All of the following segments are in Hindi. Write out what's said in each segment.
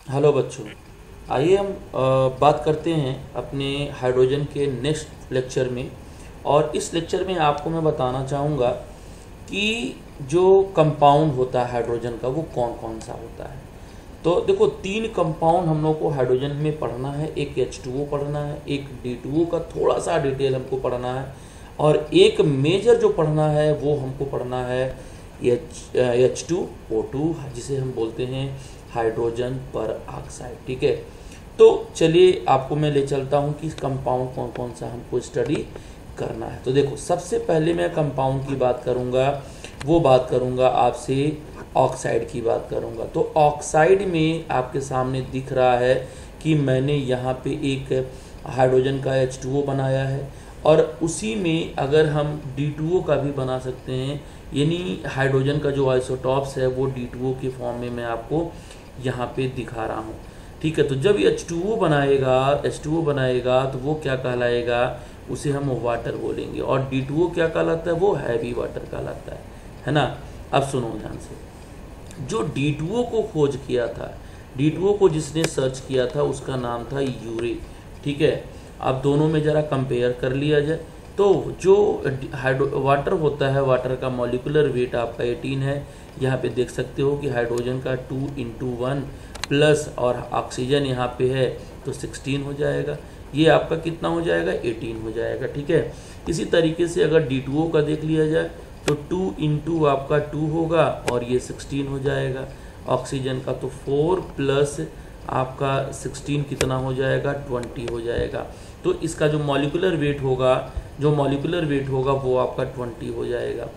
हेलो बच्चों। आइए हम बात करते हैं अपने हाइड्रोजन के नेक्स्ट लेक्चर में। और इस लेक्चर में आपको मैं बताना चाहूँगा कि जो कंपाउंड होता है हाइड्रोजन का वो कौन कौन सा होता है। तो देखो, तीन कंपाउंड हम लोग को हाइड्रोजन में पढ़ना है। एक H2O पढ़ना है, एक D2O का थोड़ा सा डिटेल हमको पढ़ना है, और एक मेजर जो पढ़ना है वो हमको पढ़ना है H2O2, जिसे हम बोलते हैं हाइड्रोजन पर ऑक्साइड। ठीक है, तो चलिए आपको मैं ले चलता हूँ कि कंपाउंड कौन कौन सा हमको स्टडी करना है। तो देखो, सबसे पहले मैं कंपाउंड की बात करूँगा, वो बात करूँगा आपसे ऑक्साइड की बात करूँगा। तो ऑक्साइड में आपके सामने दिख रहा है कि मैंने यहाँ पे एक हाइड्रोजन का H2O बनाया है, और उसी में अगर हम D2O का भी बना सकते हैं, यानी हाइड्रोजन का जो आइसोटॉप्स है वो D2O के फॉर्म में मैं आपको यहाँ पे दिखा रहा हूँ। ठीक है, तो जब H2O बनाएगा तो वो क्या कहलाएगा, उसे हम वाटर बोलेंगे। और D2O क्या कहलाता है, वो हैवी वाटर कहलाता है ना। अब सुनो ध्यान से, जो D2O को खोज किया था, D2O को जिसने सर्च किया था उसका नाम था यूरे। ठीक है, अब दोनों में ज़रा कंपेयर कर लिया जाए तो जो वाटर होता है, वाटर का मॉलिक्यूलर वेट आपका 18 है। यहाँ पे देख सकते हो कि हाइड्रोजन का 2 × 1 प्लस और ऑक्सीजन यहाँ पे है तो 16 हो जाएगा। ये आपका कितना हो जाएगा, 18 हो जाएगा। ठीक है, इसी तरीके से अगर D2O का देख लिया जाए तो 2 × आपका 2 होगा और ये 16 हो जाएगा। ऑक्सीजन का तो 4 प्लस आपका 16 कितना हो जाएगा, 20 हो जाएगा। तो इसका जो मॉलिक्यूलर वेट होगा वो आपका 20 हो जाएगा।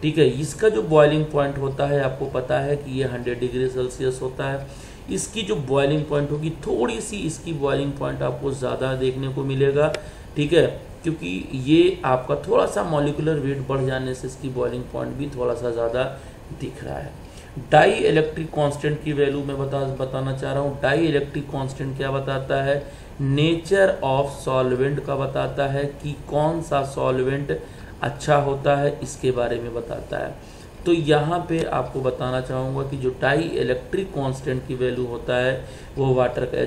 ठीक है, इसका जो बॉइलिंग पॉइंट होता है आपको पता है कि ये 100 डिग्री सेल्सियस होता है। इसकी जो बॉइलिंग पॉइंट होगी, थोड़ी सी इसकी बॉइलिंग पॉइंट आपको ज़्यादा देखने को मिलेगा। ठीक है, क्योंकि ये आपका थोड़ा सा मॉलिक्यूलर वेट बढ़ जाने से इसकी बॉइलिंग पॉइंट भी थोड़ा सा ज़्यादा दिख रहा है। डाई इलेक्ट्रिक कांस्टेंट की वैल्यू मैं बताना चाह रहा हूँ। डाई इलेक्ट्रिक कांस्टेंट क्या बताता है, नेचर ऑफ सॉल्वेंट का बताता है कि कौन सा सॉल्वेंट अच्छा होता है, इसके बारे में बताता है। तो यहाँ पे आपको बताना चाहूँगा कि जो डाई इलेक्ट्रिक कांस्टेंट की वैल्यू होता है वो वाटर का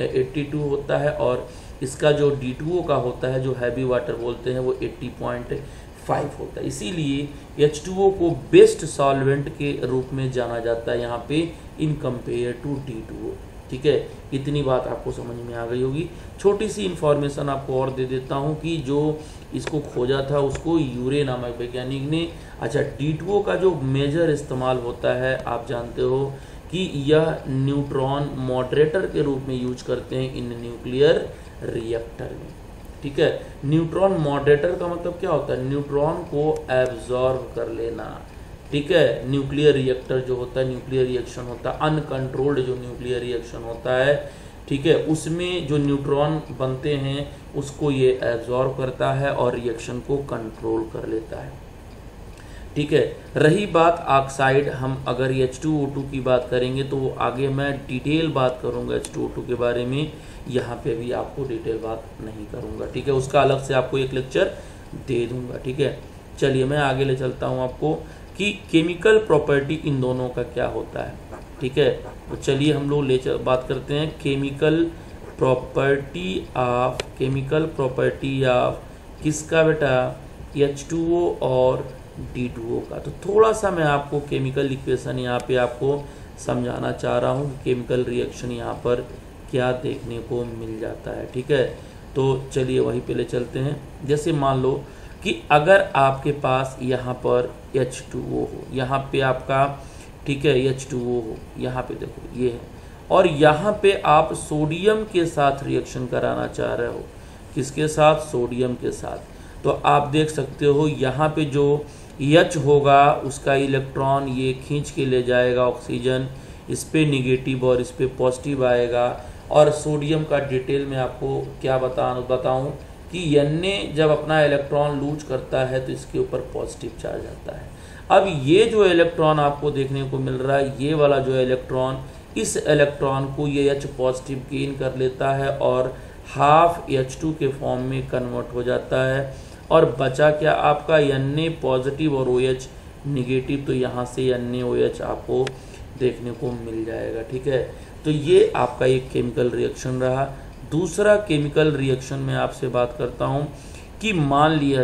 82 होता है, और इसका जो D2O का होता है, जो हैवी वाटर बोलते हैं, वो 80.5 होता है। इसीलिए H2O को बेस्ट सॉल्वेंट के रूप में जाना जाता है यहाँ पे इन कंपेयर टू D2O। ठीक है, इतनी बात आपको समझ में आ गई होगी। छोटी सी इंफॉर्मेशन आपको और दे देता हूँ कि जो इसको खोजा था उसको यूरे नामक वैज्ञानिक ने। अच्छा, D2O का जो मेजर इस्तेमाल होता है आप जानते हो कि यह न्यूट्रॉन मॉडरेटर के रूप में यूज करते हैं इन न्यूक्लियर रिएक्टर में। ठीक है, न्यूट्रॉन मॉडरेटर का मतलब क्या होता है, न्यूट्रॉन को एब्जॉर्ब कर लेना। ठीक है, न्यूक्लियर रिएक्टर जो होता है, न्यूक्लियर रिएक्शन होता है अनकंट्रोल्ड जो न्यूक्लियर रिएक्शन होता है, ठीक है, उसमें जो न्यूट्रॉन बनते हैं उसको ये एब्जॉर्ब करता है और रिएक्शन को कंट्रोल कर लेता है। ठीक है, रही बात ऑक्साइड, हम अगर H2O2 की बात करेंगे तो आगे मैं डिटेल बात करूंगा H2O2 के बारे में, यहाँ पे भी आपको डिटेल बात नहीं करूंगा। ठीक है, उसका अलग से आपको एक लेक्चर दे दूंगा। ठीक है, चलिए मैं आगे ले चलता हूँ आपको कि केमिकल प्रॉपर्टी इन दोनों का क्या होता है। ठीक है, तो चलिए हम लोग बात करते हैं केमिकल प्रॉपर्टी ऑफ किसका बेटा, H2O और D2O का। तो थोड़ा सा मैं आपको केमिकल इक्वेशन यहाँ पे आपको समझाना चाह रहा हूँ, केमिकल रिएक्शन यहाँ पर क्या देखने को मिल जाता है। ठीक है, तो चलिए वहीं पे ले चलते हैं। जैसे मान लो कि अगर आपके पास यहाँ पर H2O हो, यहाँ पे आपका, ठीक है, H2O हो, यहाँ पे देखो ये है, और यहाँ पे आप सोडियम के साथ रिएक्शन कराना चाह रहे हो। किसके साथ, सोडियम के साथ। तो आप देख सकते हो यहाँ पे जो H होगा उसका इलेक्ट्रॉन ये खींच के ले जाएगा ऑक्सीजन, इस पे निगेटिव और इस पे पॉजिटिव आएगा। और सोडियम का डिटेल में आपको क्या बताऊं कि Na जब अपना इलेक्ट्रॉन लूज करता है तो इसके ऊपर पॉजिटिव चार्ज आता है। अब ये जो इलेक्ट्रॉन आपको देखने को मिल रहा है, ये वाला जो इलेक्ट्रॉन, इस इलेक्ट्रॉन को ये H पॉजिटिव गेन कर लेता है और हाफ H2 के फॉर्म में कन्वर्ट हो जाता है, और बचा क्या आपका Na पॉजिटिव और OH निगेटिव, तो यहाँ से NaOH आपको देखने को मिल जाएगा। ठीक है, तो ये आपका एक केमिकल रिएक्शन रहा। दूसरा केमिकल रिएक्शन में आपसे बात करता हूँ कि मान लिया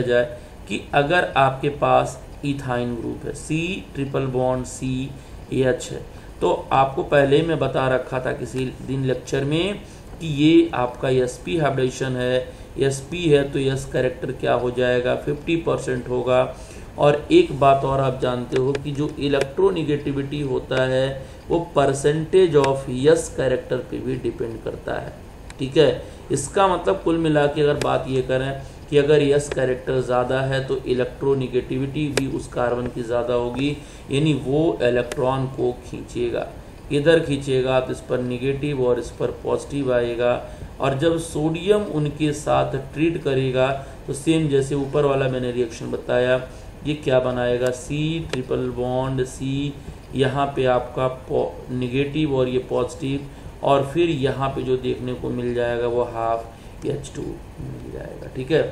जाए कि अगर आपके पास इथाइन ग्रुप है, C≡CH है, तो आपको पहले ही मैं बता रखा था किसी दिन लेक्चर में कि ये आपका sp हाइब्रिडेशन है। sp है तो s कैरेक्टर क्या हो जाएगा, 50% होगा। और एक बात और आप जानते हो कि जो इलेक्ट्रोनिगेटिविटी होता है वो परसेंटेज ऑफ यस कैरेक्टर पे भी डिपेंड करता है। ठीक है, इसका मतलब कुल मिला के अगर बात ये करें कि अगर यस कैरेक्टर ज़्यादा है तो इलेक्ट्रोनिगेटिविटी भी उस कार्बन की ज़्यादा होगी, यानी वो इलेक्ट्रॉन को खींचेगा, इधर खींचेगा तो इस पर निगेटिव और इस पर पॉजिटिव आएगा। और जब सोडियम उनके साथ ट्रीट करेगा तो सेम जैसे ऊपर वाला मैंने रिएक्शन बताया, ये क्या बनाएगा, C≡C, यहाँ पे आपका निगेटिव और ये पॉजिटिव, और फिर यहाँ पे जो देखने को मिल जाएगा वो हाफ H2 मिल जाएगा। ठीक है,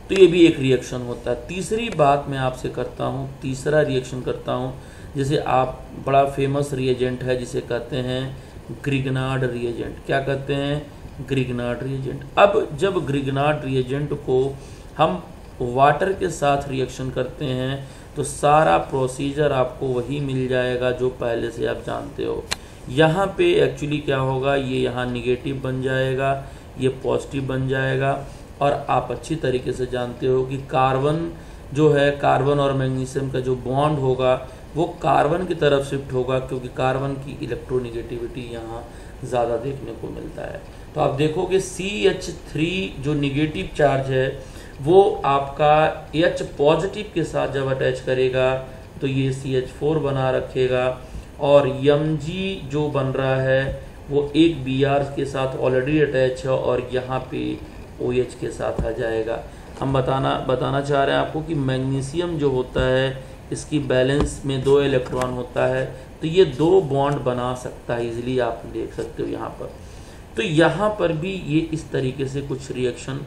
तो ये भी एक रिएक्शन होता है। तीसरी बात मैं आपसे करता हूँ, तीसरा रिएक्शन करता हूँ, जैसे आप बड़ा फेमस रिएजेंट है जिसे कहते हैं ग्रिग्नार्ड रिएजेंट। क्या कहते हैं, ग्रिग्नार्ड रिएजेंट। अब जब ग्रिग्नार्ड रिएजेंट को हम वाटर के साथ रिएक्शन करते हैं तो सारा प्रोसीजर आपको वही मिल जाएगा जो पहले से आप जानते हो। यहाँ पे एक्चुअली क्या होगा, ये यहाँ निगेटिव बन जाएगा, ये पॉजिटिव बन जाएगा। और आप अच्छी तरीके से जानते हो कि कार्बन जो है, कार्बन और मैग्नीशियम का जो बॉन्ड होगा वो कार्बन की तरफ शिफ्ट होगा, क्योंकि कार्बन की इलेक्ट्रोनिगेटिविटी यहाँ ज़्यादा देखने को मिलता है। तो आप देखोगे CH3 जो निगेटिव चार्ज है वो आपका H पॉजिटिव के साथ जब अटैच करेगा तो ये CH4 बना रखेगा, और Mg जो बन रहा है वो एक Br के साथ ऑलरेडी अटैच है और यहाँ पे OH के साथ आ जाएगा। हम बताना चाह रहे हैं आपको कि मैग्नीशियम जो होता है इसकी बैलेंस में 2 इलेक्ट्रॉन होता है, तो ये 2 बॉन्ड बना सकता है, इजीली आप देख सकते हो यहाँ पर। तो यहाँ पर भी ये इस तरीके से कुछ रिएक्शन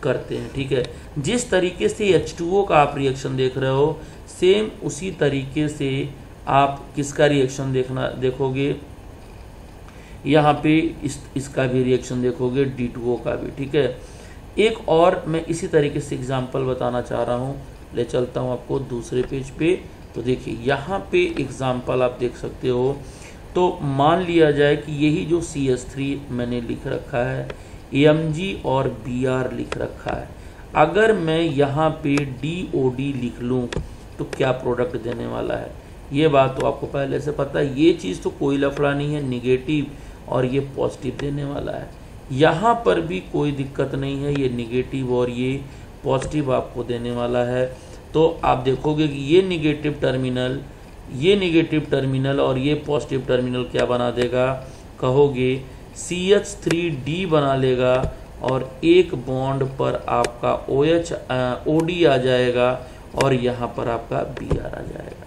करते हैं। ठीक है, जिस तरीके से H2O का आप रिएक्शन देख रहे हो सेम उसी तरीके से आप किसका रिएक्शन देखोगे, यहाँ पे इसका भी रिएक्शन देखोगे, D2O का भी। ठीक है, एक और मैं इसी तरीके से एग्जांपल बताना चाह रहा हूँ, ले चलता हूँ आपको दूसरे पेज पे। तो देखिए यहाँ पे एग्जांपल आप देख सकते हो। तो मान लिया जाए कि यही जो CH3 मैंने लिख रखा है, Mg और Br लिख रखा है, अगर मैं यहाँ पे DOD लिख लूँ तो क्या प्रोडक्ट देने वाला है, ये बात तो आपको पहले से पता है। ये चीज़ तो कोई लफड़ा नहीं है, निगेटिव और ये पॉजिटिव देने वाला है। यहाँ पर भी कोई दिक्कत नहीं है, ये निगेटिव और ये पॉजिटिव आपको देने वाला है। तो आप देखोगे कि ये निगेटिव टर्मिनल और ये पॉजिटिव टर्मिनल क्या बना देगा, कहोगे CH3D बना लेगा, और एक बॉन्ड पर आपका OD आ जाएगा और यहाँ पर आपका Br आ जाएगा।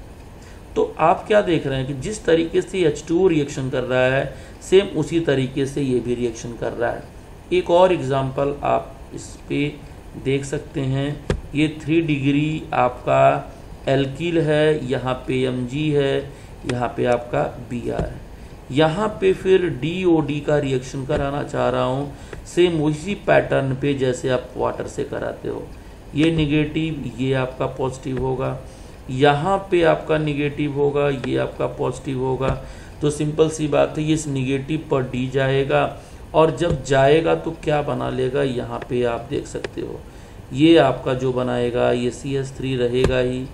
तो आप क्या देख रहे हैं कि जिस तरीके से H2O रिएक्शन कर रहा है सेम उसी तरीके से ये भी रिएक्शन कर रहा है। एक और एग्जांपल आप इस पे देख सकते हैं, ये 3 डिग्री आपका एल्किल है, यहाँ पे Mg है, यहाँ पे आपका Br है। यहाँ पे फिर DOD का रिएक्शन कराना चाह रहा हूँ सेम उसी पैटर्न पे जैसे आप वाटर से कराते हो। ये निगेटिव, ये आपका पॉजिटिव होगा, यहाँ पे आपका निगेटिव होगा, ये आपका पॉजिटिव होगा। तो सिंपल सी बात है, ये इस निगेटिव पर D जाएगा, और जब जाएगा तो क्या बना लेगा, यहाँ पे आप देख सकते हो ये आपका जो बनाएगा ये CH3 रहेगा ही,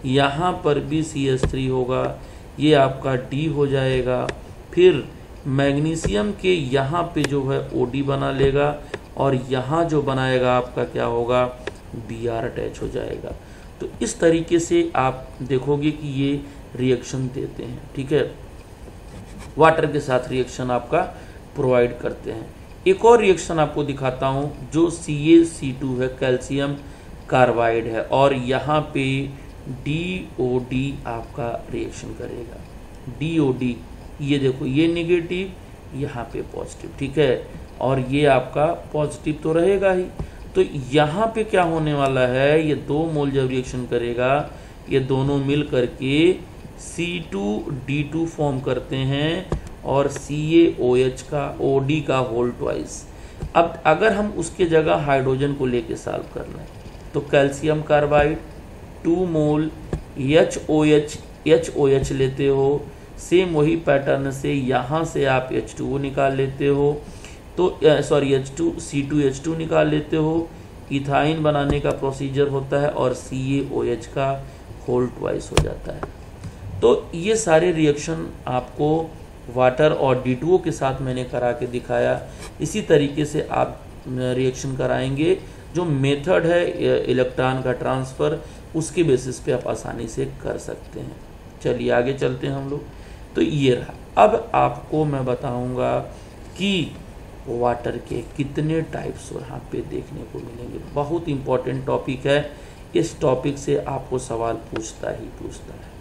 यहाँ पर भी CH3 होगा, ये आपका D हो जाएगा। फिर मैग्नीशियम के यहाँ पे जो है OD बना लेगा, और यहाँ जो बनाएगा आपका क्या होगा, Br अटैच हो जाएगा। तो इस तरीके से आप देखोगे कि ये रिएक्शन देते हैं। ठीक है, वाटर के साथ रिएक्शन आपका प्रोवाइड करते हैं। एक और रिएक्शन आपको दिखाता हूँ जो CaC2 है, कैल्शियम कार्बाइड है, और यहाँ पे DOD आपका रिएक्शन करेगा। DOD ये देखो, ये निगेटिव, यहाँ पे पॉजिटिव। ठीक है, और ये आपका पॉजिटिव तो रहेगा ही। तो यहाँ पे क्या होने वाला है, ये 2 मोल जब रिएक्शन करेगा ये दोनों मिल करके C2D2 फॉर्म करते हैं और CaOH का OD का होल ट्वाइस। अब अगर हम उसके जगह हाइड्रोजन को लेके सॉल्व कर लें तो कैल्शियम कार्बाइड 2 मोल HOH लेते हो, सेम वही पैटर्न से यहाँ से आप H2O निकाल लेते हो, तो C2H2 निकाल लेते हो। इथाइन बनाने का प्रोसीजर होता है और CaOH का होल ट्वाइस हो जाता है। तो ये सारे रिएक्शन आपको वाटर और D2O के साथ मैंने करा के दिखाया। इसी तरीके से आप रिएक्शन कराएंगे। जो मेथड है इलेक्ट्रॉन का ट्रांसफ़र, उसके बेसिस पे आप आसानी से कर सकते हैं। चलिए आगे चलते हैं हम लोग। तो ये रहा। अब आपको मैं बताऊंगा कि वाटर के कितने टाइप्स यहाँ पे देखने को मिलेंगे। बहुत इंपॉर्टेंट टॉपिक है, इस टॉपिक से आपको सवाल पूछता ही पूछता है।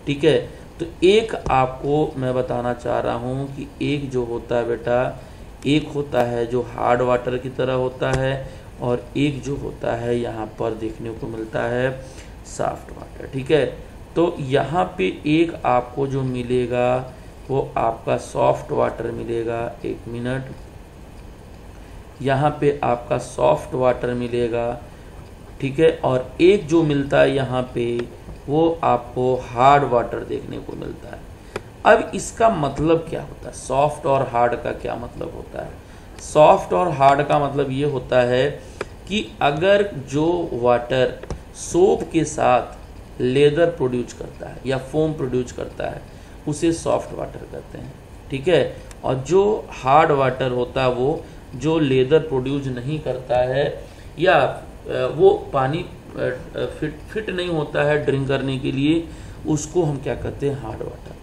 ठीक है, तो एक आपको मैं बताना चाह रहा हूँ कि एक जो होता है बेटा, एक होता है जो हार्ड वाटर की तरह होता है और एक जो होता है यहाँ पर देखने को मिलता है सॉफ्ट वाटर। ठीक है, तो यहाँ पे एक आपको जो मिलेगा वो आपका सॉफ्ट वाटर मिलेगा। 1 मिनट, यहाँ पे आपका सॉफ्ट वाटर मिलेगा। ठीक है, और एक जो मिलता है यहाँ पे वो आपको हार्ड वाटर देखने को मिलता है। अब इसका मतलब क्या होता है, सॉफ्ट और हार्ड का क्या मतलब होता है? सॉफ्ट और हार्ड का मतलब ये होता है कि अगर जो वाटर सोप के साथ लेदर प्रोड्यूस करता है या फोम प्रोड्यूस करता है उसे सॉफ्ट वाटर कहते हैं। ठीक है, और जो हार्ड वाटर होता है वो जो लेदर प्रोड्यूस नहीं करता है या वो पानी फिट नहीं होता है ड्रिंक करने के लिए, उसको हम क्या कहते हैं, हार्ड वाटर।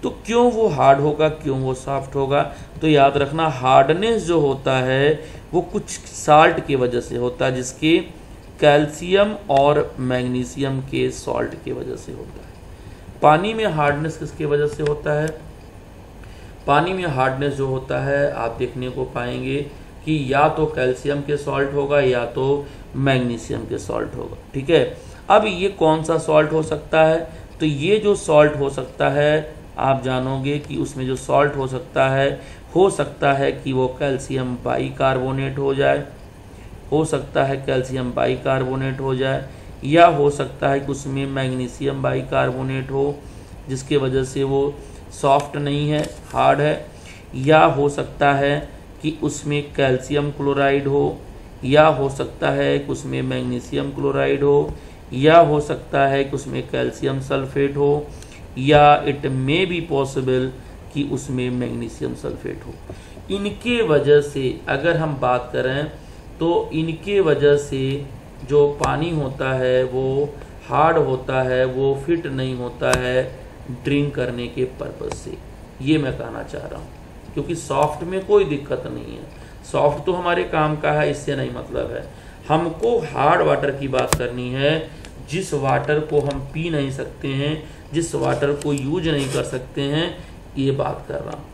तो क्यों वो हार्ड होगा, क्यों वो सॉफ्ट होगा? तो याद रखना, हार्डनेस जो होता है वो कुछ साल्ट की वजह से होता है, जिसके कैल्शियम और मैग्नीशियम के सॉल्ट की वजह से होता है। पानी में हार्डनेस किसकी वजह से होता है? पानी में हार्डनेस जो होता है आप देखने को पाएंगे कि या तो कैल्शियम के सॉल्ट होगा या तो मैग्नीशियम के सॉल्ट होगा। ठीक है, अब ये कौन सा सॉल्ट हो सकता है? तो ये जो सॉल्ट हो सकता है आप जानोगे कि उसमें जो सॉल्ट हो सकता है कि वो कैल्शियम बाइकार्बोनेट हो जाए, हो सकता है कैल्शियम बाइकार्बोनेट हो जाए, या हो सकता है कि उसमें मैग्नीशियम बाइकार्बोनेट हो जिसके वजह से वो सॉफ्ट नहीं है, हार्ड है, या हो सकता है कि उसमें कैल्शियम क्लोराइड हो, या हो सकता है कि उसमें मैग्नीशियम क्लोराइड हो, या हो सकता है कि उसमें कैल्शियम सल्फेट हो, या इट मे बी पॉसिबल कि उसमें मैग्नीशियम सल्फेट हो। इनके वजह से अगर हम बात करें तो इनके वजह से जो पानी होता है वो हार्ड होता है, वो फिट नहीं होता है ड्रिंक करने के पर्पस से। ये मैं कहना चाह रहा हूँ, क्योंकि सॉफ्ट में कोई दिक्कत नहीं है, सॉफ्ट तो हमारे काम का है, इससे नहीं मतलब है। हमको हार्ड वाटर की बात करनी है, जिस वाटर को हम पी नहीं सकते हैं, जिस वाटर को यूज नहीं कर सकते हैं, ये बात कर रहा हूँ।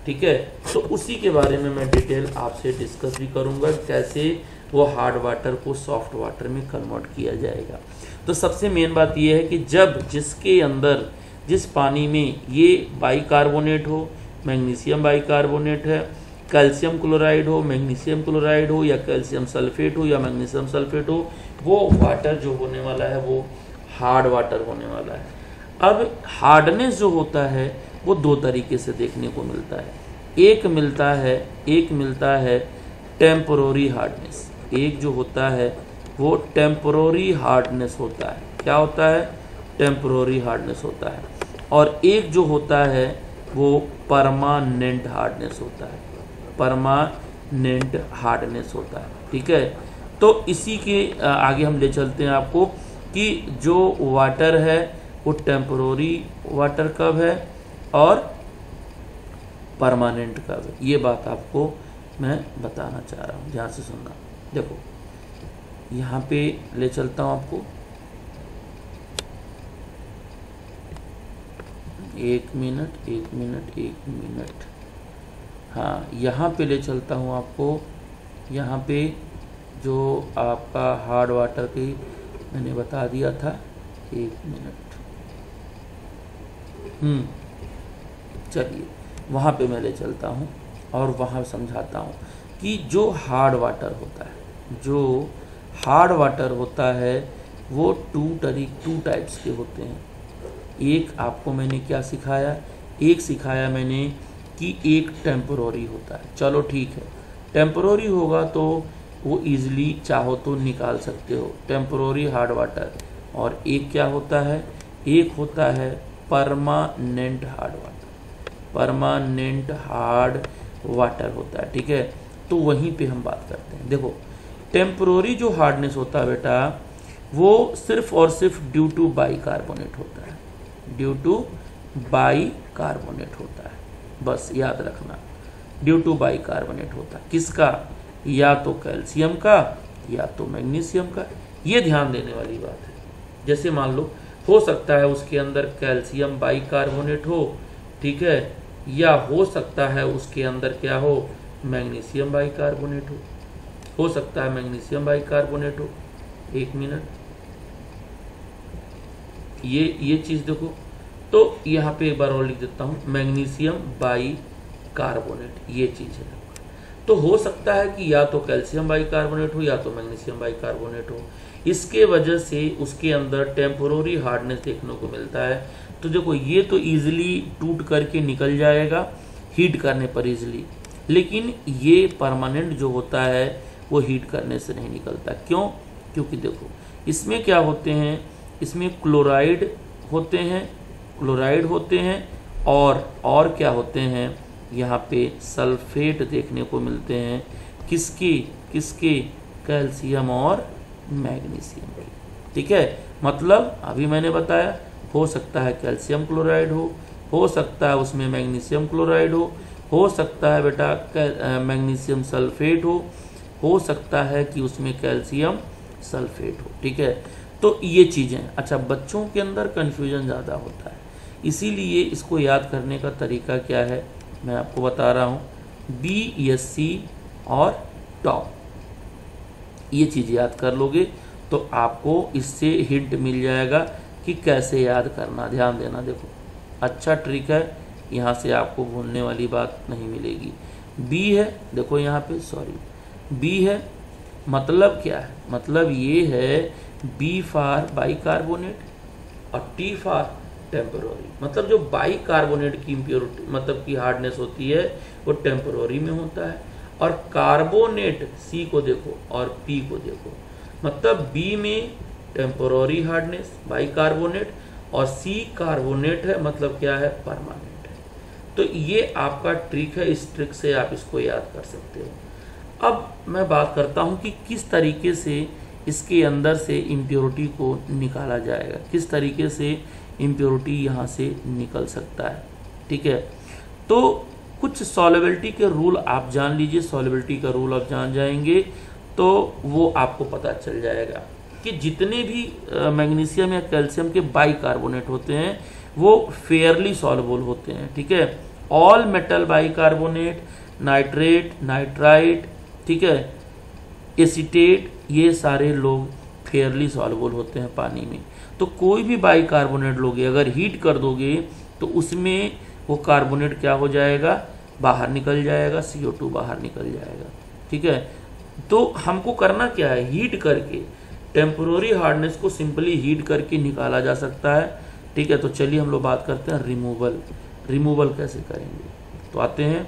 ठीक है, तो उसी के बारे में मैं डिटेल आपसे डिस्कस भी करूँगा, कैसे वो हार्ड वाटर को सॉफ्ट वाटर में कन्वर्ट किया जाएगा। तो सबसे मेन बात ये है कि जब जिसके अंदर जिस पानी में ये बाइकार्बोनेट हो, मैग्नीशियम बाइकार्बोनेट है, कैल्शियम क्लोराइड हो, मैग्नीशियम क्लोराइड हो, या कैल्शियम सल्फेट हो या मैग्नीशियम सल्फेट हो, वो वाटर जो होने वाला है वो हार्ड वाटर होने वाला है। अब हार्डनेस जो होता है वो 2 तरीके से देखने को मिलता है। एक मिलता है टेम्पोररी हार्डनेस। एक जो होता है वो टेम्पोररी हार्डनेस होता है। क्या होता है? टेम्पोररी हार्डनेस होता है। और एक जो होता है वो परमानेंट हार्डनेस होता है। परमानेंट हार्डनेस होता है। ठीक है, तो इसी के आगे हम ले चलते हैं आपको कि जो वाटर है वो टेम्पोररी वाटर कब है और परमानेंट कब है, ये बात आपको मैं बताना चाह रहा हूँ। ध्यान से सुनना। देखो यहाँ पे ले चलता हूँ आपको, 1 मिनट। हाँ, यहाँ पे ले चलता हूँ आपको। यहाँ पे जो आपका हार्ड वाटर की मैंने बता दिया था। 1 मिनट। चलिए वहाँ पे मैं ले चलता हूँ और वहाँ समझाता हूँ कि जो हार्ड वाटर होता है वो टू टाइप्स के होते हैं। एक आपको मैंने क्या सिखाया, एक सिखाया मैंने कि एक टेम्पोररी होता है। चलो ठीक है, टेम्पोररी होगा तो वो ईजिली चाहो तो निकाल सकते हो, टेम्पोररी हार्ड वाटर। और एक क्या होता है, एक होता है परमानेंट हार्ड वाटर होता है। ठीक है, तो वहीं पे हम बात करते हैं। देखो टेम्पोररी जो हार्डनेस होता है बेटा, वो सिर्फ और सिर्फ ड्यू टू बाइकार्बोनेट होता है, होता है। बस याद रखना, ड्यू टू बाइकार्बोनेट होता है। किसका? या तो कैल्शियम का या तो मैग्नीशियम का। ये ध्यान देने वाली बात है। जैसे मान लो हो सकता है उसके अंदर कैल्शियम बाइकार्बोनेट हो, ठीक है, या हो सकता है उसके अंदर क्या हो, मैग्नीशियम बाइकार्बोनेट हो सकता है मैग्नीशियम बाइकार्बोनेट हो। 1 मिनट, ये चीज देखो, तो यहाँ पे एक बार और लिख देता हूँ, मैग्नीशियम बाइकार्बोनेट, ये चीज है। तो हो सकता है कि या तो कैल्शियम बाइकार्बोनेट हो या तो मैग्नीशियम बाइकार्बोनेट हो। इसके वजह से उसके अंदर टेम्पोररी हार्डनेस देखने को मिलता है। तो देखो ये तो इजीली टूट करके निकल जाएगा हीट करने पर इजीली, लेकिन ये परमानेंट जो होता है वो हीट करने से नहीं निकलता। क्यों? क्योंकि देखो इसमें क्या होते हैं, इसमें क्लोराइड होते हैं और क्या होते हैं, यहाँ पे सल्फेट देखने को मिलते हैं। किसके? कैल्शियम और मैग्नीशियम के। ठीक है, मतलब अभी मैंने बताया, हो सकता है कैल्शियम क्लोराइड हो सकता है उसमें मैग्नीशियम क्लोराइड हो सकता है बेटा मैग्नीशियम सल्फेट हो सकता है कि उसमें कैल्शियम सल्फेट हो। ठीक है, तो ये चीज़ें। अच्छा, बच्चों के अंदर कन्फ्यूजन ज़्यादा होता है, इसीलिए इसको याद करने का तरीका क्या है मैं आपको बता रहा हूँ। BSc और टॉप, ये चीज़ याद कर लोगे तो आपको इससे हिंट मिल जाएगा कि कैसे याद करना। ध्यान देना, देखो अच्छा ट्रिक है, यहाँ से आपको भूलने वाली बात नहीं मिलेगी। B है, देखो यहाँ पे B है, मतलब क्या है, मतलब ये है B फॉर बाइकार्बोनेट और T फॉर टेम्पोररी। मतलब जो बाइकार्बोनेट की इम्प्योरिटी मतलब की हार्डनेस होती है वो टेम्पोररी में होता है, और कार्बोनेट C को देखो और P को देखो, मतलब B में टेम्पोररी हार्डनेस बाइकार्बोनेट और C कार्बोनेट है, मतलब क्या है, परमानेंट है। तो ये आपका ट्रिक है, इस ट्रिक से आप इसको याद कर सकते हो। अब मैं बात करता हूँ कि किस तरीके से इसके अंदर से इम्प्योरिटी को निकाला जाएगा, किस तरीके से इम्प्योरिटी यहाँ से निकल सकता है। ठीक है, तो कुछ सॉल्युबिलिटी के रूल आप जान लीजिए, सॉल्युबिलिटी का रूल आप जान जाएंगे तो वो आपको पता चल जाएगा कि जितने भी मैग्नीशियम या कैल्शियम के बाइकार्बोनेट होते हैं वो फेयरली सॉल्युबल होते हैं। ठीक है, all metal bicarbonate, nitrate, nitrite, ठीक है, एसीटेट, ये सारे लोग फेयरली सॉल्युबल होते हैं पानी में। तो कोई भी बाइकार्बोनेट लोगे अगर हीट कर दोगे तो उसमें वो कार्बोनेट क्या हो जाएगा, बाहर निकल जाएगा, CO2 बाहर निकल जाएगा। ठीक है, तो हमको करना क्या है, हीट करके टेम्पोररी हार्डनेस को सिंपली हीट करके निकाला जा सकता है। ठीक है, तो चलिए हम लोग बात करते हैं रिमूवल कैसे करेंगे। तो आते हैं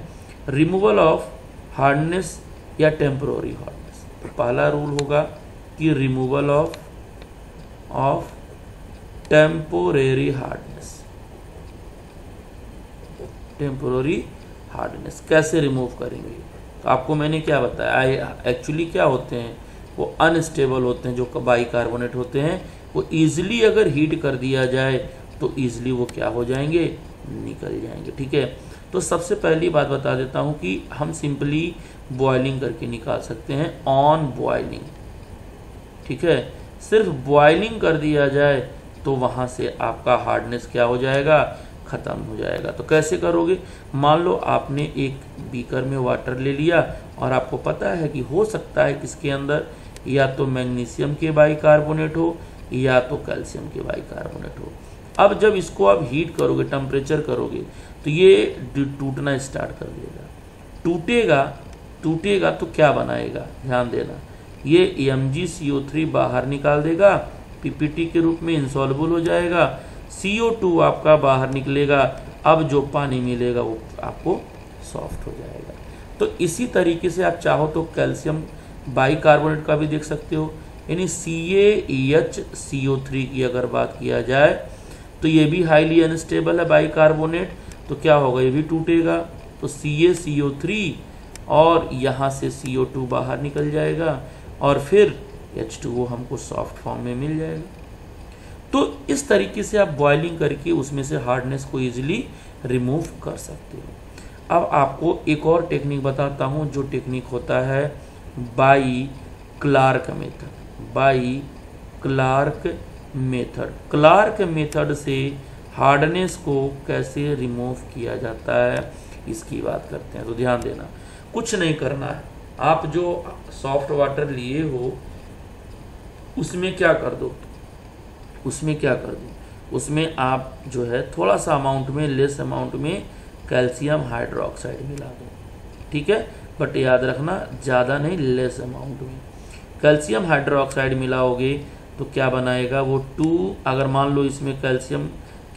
रिमूवल ऑफ हार्डनेस या टेम्पोररी हार्डनेस। तो पहला रूल होगा कि रिमूवल ऑफ टेम्पोररी हार्डनेस कैसे रिमूव करेंगे। तो आपको मैंने क्या बताया, एक्चुअली क्या होते हैं, वो अनस्टेबल होते हैं। जो बाइकार्बोनेट होते हैं वो ईजिली अगर हीट कर दिया जाए तो ईजिली वो क्या हो जाएंगे, निकल जाएंगे। ठीक है, तो सबसे पहली बात बता देता हूँ कि हम सिंपली बॉइलिंग करके निकाल सकते हैं, ऑन बॉइलिंग। ठीक है, सिर्फ बॉइलिंग कर दिया जाए तो वहाँ से आपका हार्डनेस क्या हो जाएगा, ख़त्म हो जाएगा। तो कैसे करोगे, मान लो आपने एक बीकर में वाटर ले लिया और आपको पता है कि हो सकता है कि इसके अंदर या तो मैग्नीशियम के बाइकार्बोनेट हो या तो कैल्शियम के बाइकार्बोनेट हो। अब जब इसको आप हीट करोगे, टेम्परेचर करोगे, तो ये टूटना स्टार्ट कर देगा। टूटेगा तो क्या बनाएगा, ध्यान देना, ये MgCO3 बाहर निकाल देगा, पीपीटी के रूप में इंसॉल्युबल हो जाएगा, CO2 आपका बाहर निकलेगा। अब जो पानी मिलेगा वो आपको सॉफ्ट हो जाएगा। तो इसी तरीके से आप चाहो तो कैल्शियम बाइकार्बोनेट का भी देख सकते हो, यानी CaHCO3 की अगर बात किया जाए तो ये भी हाईली अनस्टेबल है बाइकार्बोनेट, तो क्या होगा, ये भी टूटेगा। तो CaCO3 और यहाँ से CO2 बाहर निकल जाएगा और फिर H2O हमको सॉफ्ट फॉर्म में मिल जाएगा। तो इस तरीके से आप बॉइलिंग करके उसमें से हार्डनेस को इजीली रिमूव कर सकते हो। अब आपको एक और टेक्निक बताता हूँ, जो टेक्निक होता है by Clark method. Clark method से हार्डनेस को कैसे रिमूव किया जाता है इसकी बात करते हैं। तो ध्यान देना, कुछ नहीं करना है, आप जो सॉफ्ट वाटर लिए हो उसमें क्या कर दो, उसमें आप जो है थोड़ा सा अमाउंट में, लेस अमाउंट में कैल्शियम हाइड्रोक्साइड मिला दो, ठीक है। बट याद रखना ज़्यादा नहीं, लेस अमाउंट में कैल्शियम हाइड्रोक्साइड मिलाओगे तो क्या बनाएगा वो अगर मान लो इसमें कैल्शियम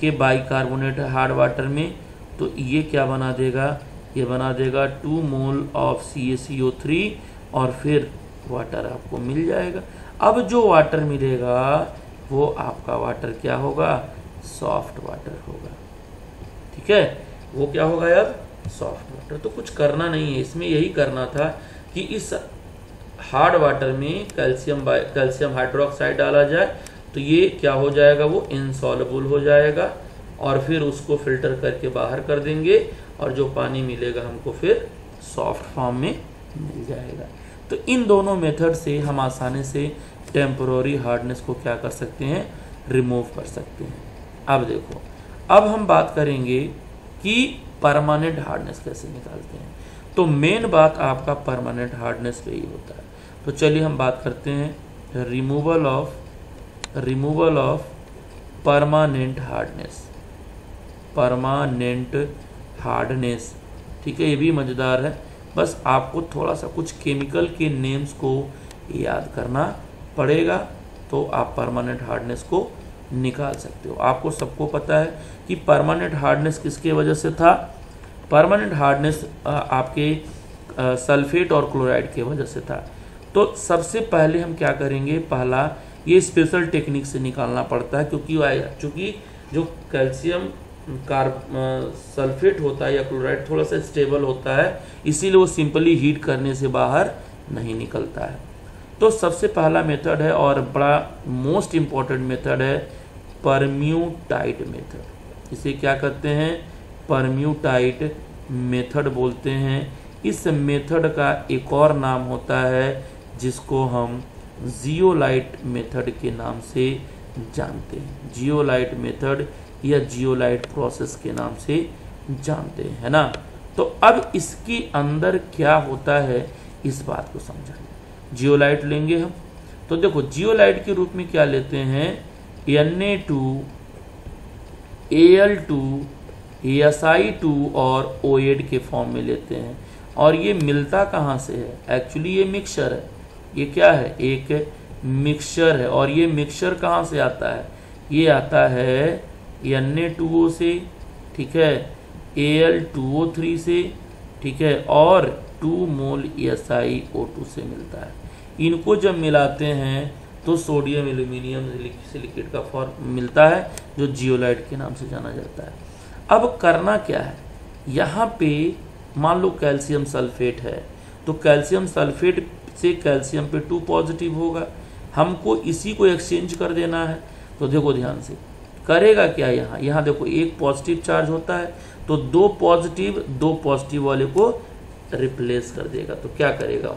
के बाइकार्बोनेट है हार्ड वाटर में, तो ये क्या बना देगा, ये बना देगा 2 मोल ऑफ CaCO3 और फिर वाटर आपको मिल जाएगा। अब जो वाटर मिलेगा वो आपका वाटर क्या होगा, सॉफ्ट वाटर होगा, ठीक है। वो क्या होगा यार, सॉफ्ट वाटर। तो कुछ करना नहीं है इसमें, यही करना था कि इस हार्ड वाटर में कैल्शियम हाइड्रोक्साइड डाला जाए तो ये क्या हो जाएगा, वो इनसॉल्युबल हो जाएगा और फिर उसको फिल्टर करके बाहर कर देंगे और जो पानी मिलेगा हमको फिर सॉफ्ट फॉर्म में मिल जाएगा। तो इन दोनों मेथड से हम आसानी से टेम्पोररी हार्डनेस को क्या कर सकते हैं, रिमूव कर सकते हैं। अब देखो, अब हम बात करेंगे कि परमानेंट हार्डनेस कैसे निकालते हैं। तो मेन बात आपका परमानेंट हार्डनेस पे ही होता है। तो चलिए हम बात करते हैं रिमूवल ऑफ परमानेंट हार्डनेस, ठीक है। ये भी मज़ेदार है, बस आपको थोड़ा सा कुछ केमिकल के नेम्स को याद करना पड़ेगा तो आप परमानेंट हार्डनेस को निकाल सकते हो। आपको सबको पता है कि परमानेंट हार्डनेस किसके वजह से था, परमानेंट हार्डनेस आपके सल्फेट और क्लोराइड की वजह से था। तो सबसे पहले हम क्या करेंगे, पहला ये स्पेशल टेक्निक से निकालना पड़ता है, क्योंकि जो कैल्शियम सल्फेट होता है या क्लोराइड थोड़ा सा स्टेबल होता है, इसीलिए वो सिंपली हीट करने से बाहर नहीं निकलता है। तो सबसे पहला मेथड है और बड़ा मोस्ट इम्पॉर्टेंट मेथड है परम्यूटाइट मेथड। इसे क्या कहते हैं, परम्यूटाइट मेथड बोलते हैं। इस मेथड का एक और नाम होता है जिसको हम जियोलाइट मेथड के नाम से जानते हैं, जियोलाइट मेथड या जियोलाइट प्रोसेस के नाम से जानते हैं, है ना। तो अब इसके अंदर क्या होता है इस बात को समझाएं। जियोलाइट लेंगे हम, तो देखो जियोलाइट के रूप में क्या लेते हैं, Na2 Al2 Si2 और OH के फॉर्म में लेते हैं। और ये मिलता कहाँ से है, एक्चुअली ये मिक्सचर है, ये क्या है, एक मिक्सचर है। और ये मिक्सचर कहाँ से आता है, ये आता है Na2O से, ठीक है, Al2O3 से, ठीक है, और 2 मोल SiO2 से मिलता है। इनको जब मिलाते हैं तो सोडियम एल्यूमिनियम सिलिकेट का फॉर्म मिलता है जो जियोलाइट के नाम से जाना जाता है। अब करना क्या है, यहाँ पे मान लो कैल्शियम सल्फेट है, तो कैल्शियम सल्फेट से कैल्शियम पे 2 पॉजिटिव होगा, हमको इसी को एक्सचेंज कर देना है। तो देखो ध्यान से करेगा क्या, यहाँ देखो एक पॉजिटिव चार्ज होता है तो 2 पॉजिटिव वाले को रिप्लेस कर देगा। तो क्या करेगा,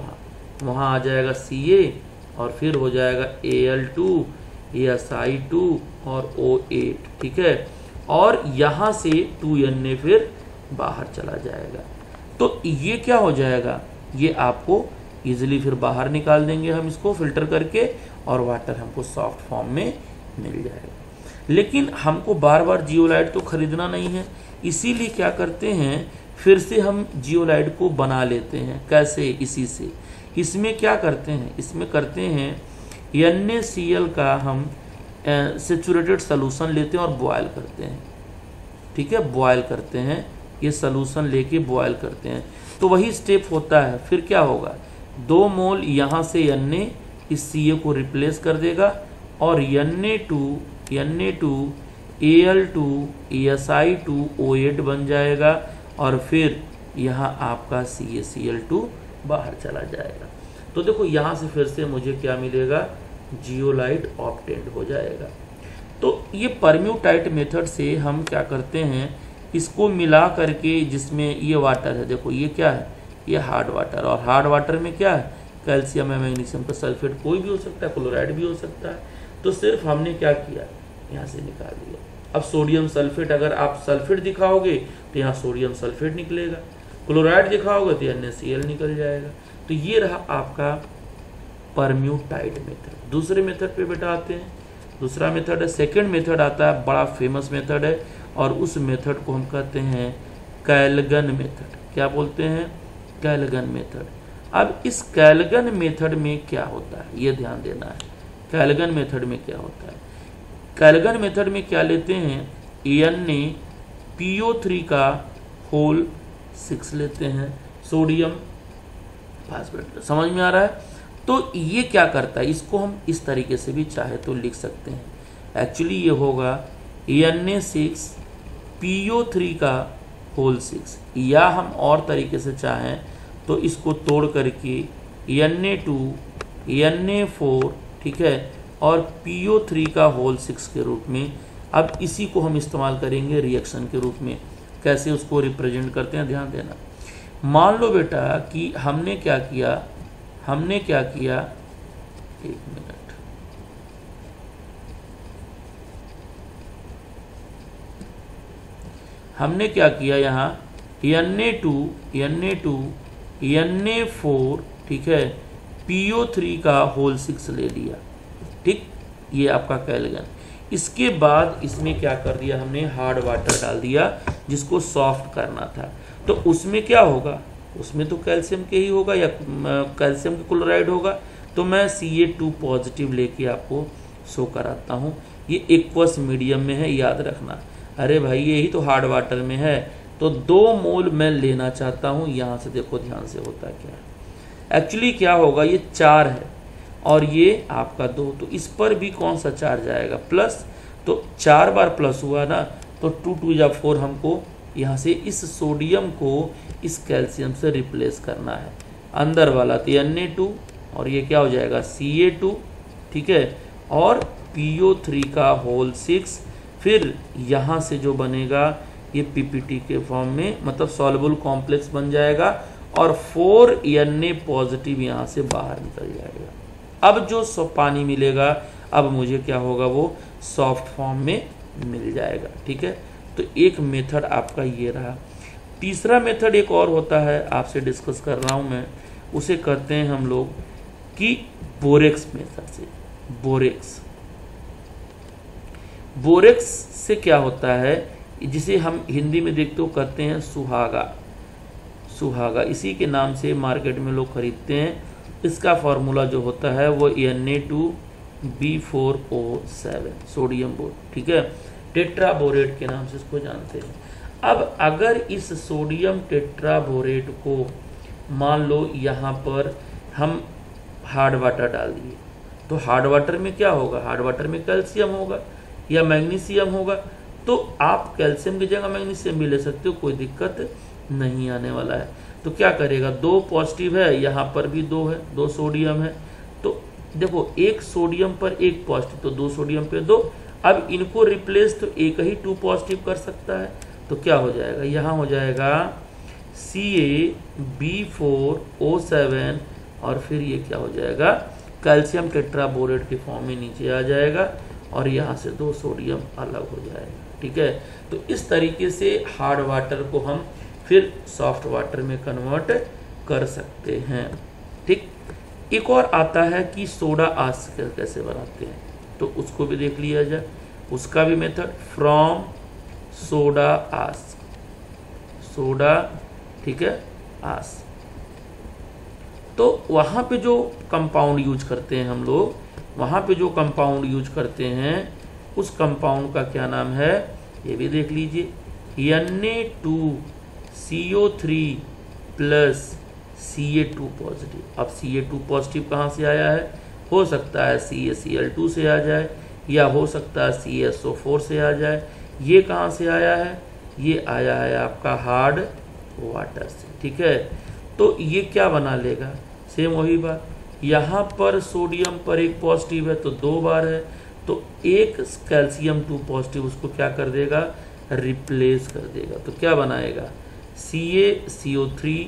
वहाँ आ जाएगा Ca और फिर हो जाएगा Al2 Si2 और O8, ठीक है, और यहाँ से 2Na फिर बाहर चला जाएगा। तो ये क्या हो जाएगा, ये आपको इजीली फिर बाहर निकाल देंगे हम इसको फिल्टर करके, और वाटर हमको सॉफ्ट फॉर्म में मिल जाएगा। लेकिन हमको बार बार जियोलाइट तो खरीदना नहीं है, इसीलिए क्या करते हैं, फिर से हम जियोलाइट को बना लेते हैं। कैसे? इसी से। इसमें क्या करते हैं, इसमें करते हैं NaCl का हम सेचुरेटेड सोल्यूशन लेते हैं और बॉयल करते हैं। ठीक है, बॉयल करते हैं, ये सोल्यूशन लेके बॉयल करते हैं, तो वही स्टेप होता है। फिर क्या होगा, 2 मोल यहाँ से Na इस Ca को रिप्लेस कर देगा, और Na2 Al2 Si2O8 बन जाएगा, और फिर यहाँ आपका CaCl2 बाहर चला जाएगा। तो देखो यहाँ से फिर से मुझे क्या मिलेगा, जियोलाइट ऑब्टेन्ड हो जाएगा। तो ये परम्यूटाइट मेथड से हम क्या करते हैं, इसको मिला करके, जिसमें ये वाटर है, देखो ये क्या है, ये हार्ड वाटर, और हार्ड वाटर में क्या है, कैल्शियम है, मैग्नीशियम का सल्फेट, कोई भी हो सकता है, क्लोराइड भी हो सकता है। तो सिर्फ हमने क्या किया, यहाँ से निकाल दिया। अब सोडियम सल्फेट, अगर आप सल्फेट दिखाओगे तो यहाँ सोडियम सल्फेट निकलेगा, क्लोराइड दिखाओगे तो NaCl निकल जाएगा। तो ये रहा आपका परम्यूटाइट मेथड। दूसरे मेथड पे बेटा आते हैं। दूसरा मेथड है, सेकंड मेथड आता है, बड़ा फेमस मेथड है, और उस मेथड को हम कहते हैं कैलगन मेथड। क्या बोलते हैं, कैलगन मेथड। अब इस कैलगन मेथड में क्या होता है, ये ध्यान देना है। कैलगन मेथड में क्या होता है, कैलगन मेथड में क्या लेते हैं, NaPO3 का होल 6 लेते हैं, सोडियम फास्फेट। समझ में आ रहा है? तो ये क्या करता है, इसको हम इस तरीके से भी चाहे तो लिख सकते हैं। एक्चुअली ये होगा Na6PO3 का होल 6, या हम और तरीके से चाहें तो इसको तोड़ करके Na2 Na4, ठीक है, और PO3 का होल 6 के रूप में। अब इसी को हम इस्तेमाल करेंगे रिएक्शन के रूप में। कैसे उसको रिप्रेजेंट करते हैं, ध्यान देना। मान लो बेटा कि हमने क्या किया, एक मिनट, हमने क्या किया यहाँ, Na2 Na4, ठीक है, PO3 का होल 6 ले लिया। ठीक, ये आपका कैलगन। इसके बाद इसमें क्या कर दिया हमने, हार्ड वाटर डाल दिया, जिसको सॉफ्ट करना था। तो उसमें क्या होगा, उसमें तो कैल्शियम के ही होगा, या कैल्शियम का क्लोराइड होगा। तो मैं Ca2 पॉजिटिव लेके आपको शो कराता हूँ। ये एक्वस मीडियम में है, याद रखना। अरे भाई यही तो हार्ड वाटर में है, तो 2 मोल मैं लेना चाहता हूँ। यहाँ से देखो ध्यान से होता क्या है, एक्चुअली क्या होगा, ये 4 है और ये आपका 2, तो इस पर भी कौन सा चार्ज आएगा, प्लस। तो 4 बार प्लस हुआ ना, तो 2 2 या 4 हमको यहाँ से इस सोडियम को इस कैल्शियम से रिप्लेस करना है। अंदर वाला तो Na2, और ये क्या हो जाएगा, Ca2, ठीक है, और PO3 का होल 6। फिर यहाँ से जो बनेगा ये PPT के फॉर्म में, मतलब सॉल्युबल कॉम्प्लेक्स बन जाएगा, और 4 Na पॉजिटिव यहाँ से बाहर निकल जाएगा। अब जो पानी मिलेगा, अब मुझे क्या होगा, वो सॉफ्ट फॉर्म में मिल जाएगा। ठीक है, तो एक मेथड आपका ये रहा। तीसरा मेथड एक और होता है, आपसे डिस्कस कर रहा हूँ मैं, उसे करते हैं हम लोग कि बोरेक्स मेथड से। बोरेक्स से क्या होता है, जिसे हम हिंदी में देखते हो कहते हैं सुहागा, इसी के नाम से मार्केट में लोग खरीदते हैं। इसका फॉर्मूला जो होता है वो Na2B4O7 सोडियम बोर, ठीक है, टेट्राबोरेट के नाम से इसको जानते हैं। अब अगर इस सोडियम टेट्राबोरेट को मान लो यहाँ पर हम हार्ड वाटर डाल दिए, तो हार्ड वाटर में क्या होगा, हार्ड वाटर में कैल्शियम होगा या मैग्नीशियम होगा। तो आप कैल्शियम की जगह मैग्नीशियम भी ले सकते हो, कोई दिक्कत नहीं आने वाला है। तो क्या करेगा, 2 पॉजिटिव है, यहाँ पर भी 2 है, 2 सोडियम है। तो देखो, 1 सोडियम पर 1 पॉजिटिव, तो 2 सोडियम पे 2। अब इनको रिप्लेस तो एक ही 2 पॉजिटिव कर सकता है, तो क्या हो जाएगा, यहाँ हो जाएगा CaB4O7, और फिर ये क्या हो जाएगा, कैल्शियम टेट्राबोरेट के फॉर्म में नीचे आ जाएगा, और यहाँ से 2 सोडियम अलग हो जाएगा। ठीक है, तो इस तरीके से हार्ड वाटर को हम फिर सॉफ्ट वाटर में कन्वर्ट कर सकते हैं। ठीक। एक और आता है कि सोडा आस कैसे बनाते हैं, तो उसको भी देख लिया जाए। उसका भी method from soda ash, soda, ठीक है, आस। तो वहाँ पे जो कंपाउंड यूज करते हैं हम लोग, वहाँ पे जो कंपाउंड यूज करते हैं उस कंपाउंड का क्या नाम है, ये भी देख लीजिए। Na2CO3 plus Ca2 positive. अब Ca2 पॉजिटिव कहाँ से आया है, हो सकता है CaCl2 से आ जाए, या हो सकता है CaSO4 से आ जाए। ये कहाँ से आया है, ये आया है आपका हार्ड वाटर से, ठीक है। तो ये क्या बना लेगा, सेम वही बात, यहाँ पर सोडियम पर एक पॉजिटिव है तो 2 बार है, तो एक कैल्शियम 2 पॉजिटिव उसको क्या कर देगा, रिप्लेस कर देगा। तो क्या बनाएगा, CaCO3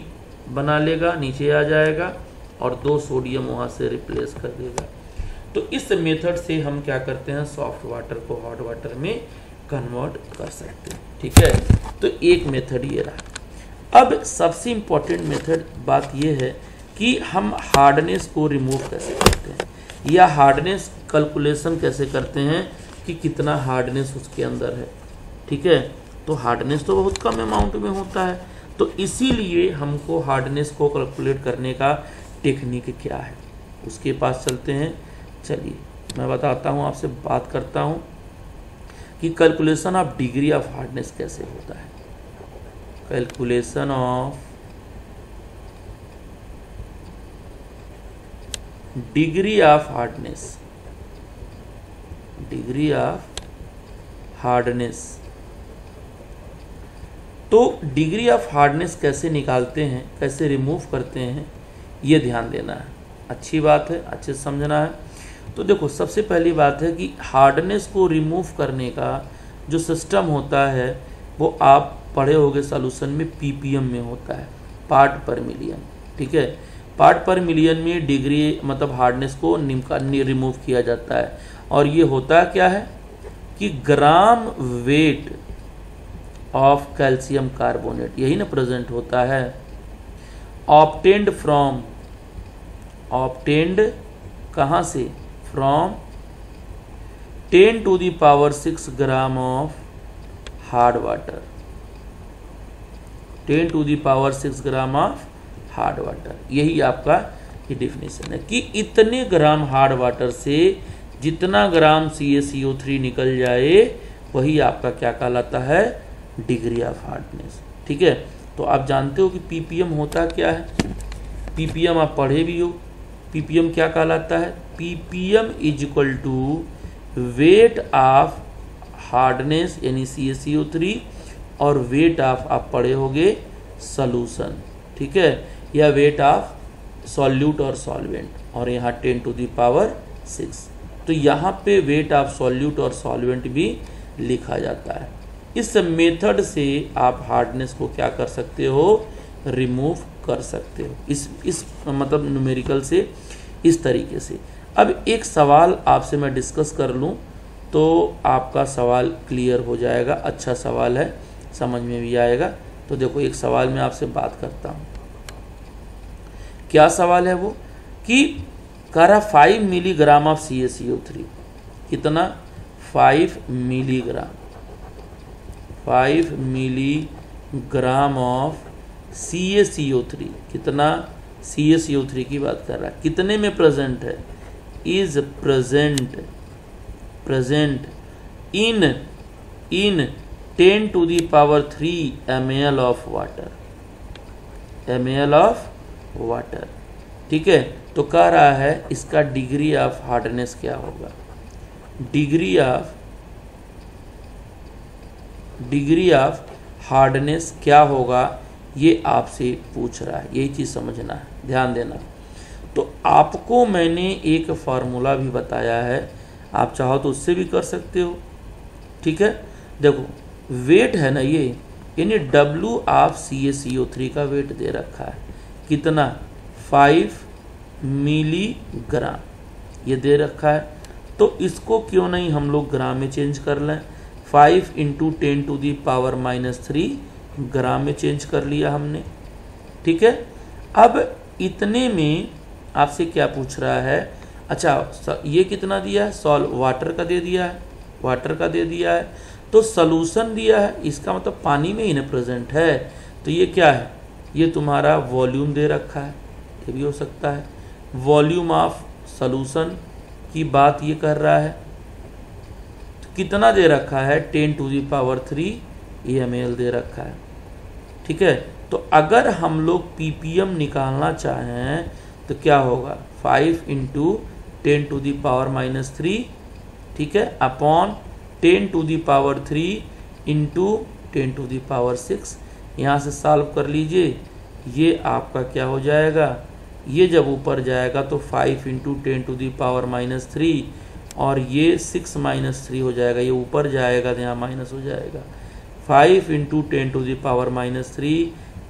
बना लेगा, नीचे आ जाएगा, और 2 सोडियम वहाँ से रिप्लेस कर देगा। तो इस मेथड से हम क्या करते हैं, सॉफ्ट वाटर को हॉट वाटर में कन्वर्ट कर सकते हैं, ठीक है। तो एक मेथड ये रहा। अब सबसे इम्पोर्टेंट मेथड बात ये है कि हम हार्डनेस को रिमूव कैसे करते हैं, या हार्डनेस कैलकुलेशन कैसे करते हैं कि कितना हार्डनेस उसके अंदर है, ठीक है। तो हार्डनेस तो बहुत कम अमाउंट में होता है, तो इसीलिए हमको हार्डनेस को कैलकुलेट करने का टेक्निक क्या है, उसके पास चलते हैं। चलिए मैं बताता हूँ, आपसे बात करता हूँ कि calculation of degree of hardness कैसे होता है। Calculation of degree of hardness, degree of hardness. तो डिग्री ऑफ हार्डनेस कैसे निकालते हैं, कैसे रिमूव करते हैं, ये ध्यान देना है। अच्छी बात है, अच्छे से समझना है। तो देखो सबसे पहली बात है कि हार्डनेस को रिमूव करने का जो सिस्टम होता है वो आप पढ़े होंगे सॉल्यूशन में, ppm में होता है, पार्ट पर मिलियन, ठीक है। पार्ट पर मिलियन में डिग्री मतलब हार्डनेस को रिमूव किया जाता है, और ये होता क्या है कि gram weight of calcium carbonate, यही ना प्रेजेंट होता है। ऑब्टेन्ड फ्रॉम, ऑब्टेन्ड कहाँ से, from 10 to the power 6 gram of hard water, 10 to the power 6 gram of hard water. यही आपका ये डिफिनेशन है कि इतने ग्राम हार्ड वाटर से जितना ग्राम CaCO3 निकल जाए वही आपका क्या कहलाता है, डिग्री ऑफ हार्डनेस, ठीक है। तो आप जानते हो कि ppm होता क्या है, ppm आप पढ़े भी हो। ppm क्या कहलाता है, ppm is equal to weight of hardness यानी CaCO3 और वेट ऑफ आप पढ़े होगे सॉल्यूशन, ठीक है, या वेट ऑफ सॉल्यूट और सॉल्वेंट, और यहाँ 10 to the power 6। तो यहाँ पे वेट ऑफ सॉल्यूट और सॉल्वेंट भी लिखा जाता है। इस मेथड से आप हार्डनेस को क्या कर सकते हो, रिमूव कर सकते हो, इस मतलब न्यूमेरिकल से, इस तरीके से। अब एक सवाल आपसे मैं डिस्कस कर लूँ तो आपका सवाल क्लियर हो जाएगा। अच्छा सवाल है, समझ में भी आएगा। तो देखो एक सवाल मैं आपसे बात करता हूँ, क्या सवाल है वो कि कह रहा 5 मिलीग्राम ऑफ CaCO3, कितना, 5 मिलीग्राम, 5 मिलीग्राम ऑफ CaCO3, कितना, CaCO3 की बात कर रहा है, कितने में प्रेजेंट है, is present in 10 to the power 3 ml of water, ml of water, ठीक है। तो कह रहा है इसका डिग्री ऑफ हार्डनेस क्या होगा, डिग्री ऑफ हार्डनेस क्या होगा, ये आपसे पूछ रहा है, यही चीज़ समझना है, ध्यान देना। तो आपको मैंने एक फार्मूला भी बताया है, आप चाहो तो उससे भी कर सकते हो, ठीक है। देखो वेट है ना ये, यानी W ऑफ CaCO3 का वेट दे रखा है, कितना, 5 मिलीग्राम, ये दे रखा है। तो इसको क्यों नहीं हम लोग ग्राम में चेंज कर लें, 5 × 10 to the power -3 ग्राम में चेंज कर लिया हमने, ठीक है। अब इतने में आपसे क्या पूछ रहा है, अच्छा ये कितना दिया है, सॉल्व वाटर का दे दिया है, वाटर का दे दिया है, तो सॉल्यूशन दिया है, इसका मतलब पानी में ही ना प्रेजेंट है। तो ये क्या है, ये तुम्हारा वॉल्यूम दे रखा है, ये भी हो सकता है, वॉल्यूम ऑफ सॉल्यूशन की बात ये कर रहा है। तो कितना दे रखा है, 10⁻³ ml दे रखा है, ठीक है। तो अगर हम लोग ppm निकालना चाहें तो क्या होगा, 5 × 10⁻³ ठीक है, अपॉन 10⁻³ × 10⁻6। यहाँ से सॉल्व कर लीजिए, ये आपका क्या हो जाएगा, ये जब ऊपर जाएगा तो 5 × 10⁻³ और ये 6 - 3 हो जाएगा, ये ऊपर जाएगा तो यहाँ माइनस हो जाएगा। 5 × 10⁻³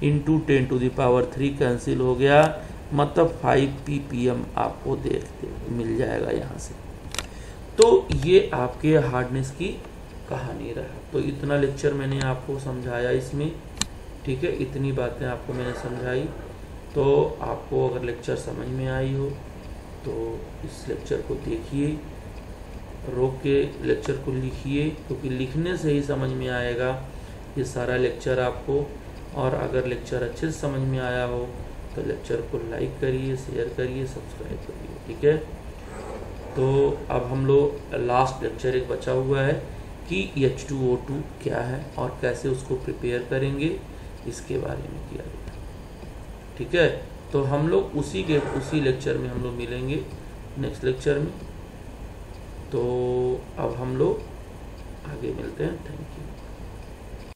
× 10⁻³ कैंसिल हो गया, मतलब 5 ppm आपको देखते मिल जाएगा यहाँ से। तो ये आपके हार्डनेस की कहानी रहा। तो इतना लेक्चर मैंने आपको समझाया इसमें, ठीक है, इतनी बातें आपको मैंने समझाई। तो आपको अगर लेक्चर समझ में आई हो तो इस लेक्चर को देखिए, रोक के लेक्चर को लिखिए, क्योंकि लिखने से ही समझ में आएगा ये सारा लेक्चर आपको। और अगर लेक्चर अच्छे से समझ में आया हो तो लेक्चर को लाइक करिए, शेयर करिए, सब्सक्राइब करिए, ठीक है। तो अब हम लोग लास्ट लेक्चर एक बचा हुआ है कि H2O2 क्या है और कैसे उसको प्रिपेयर करेंगे, इसके बारे में किया गया, ठीक है। तो हम लोग उसी लेक्चर में हम लोग मिलेंगे नेक्स्ट लेक्चर में। तो अब हम लोग आगे मिलते हैं, थैंक यू।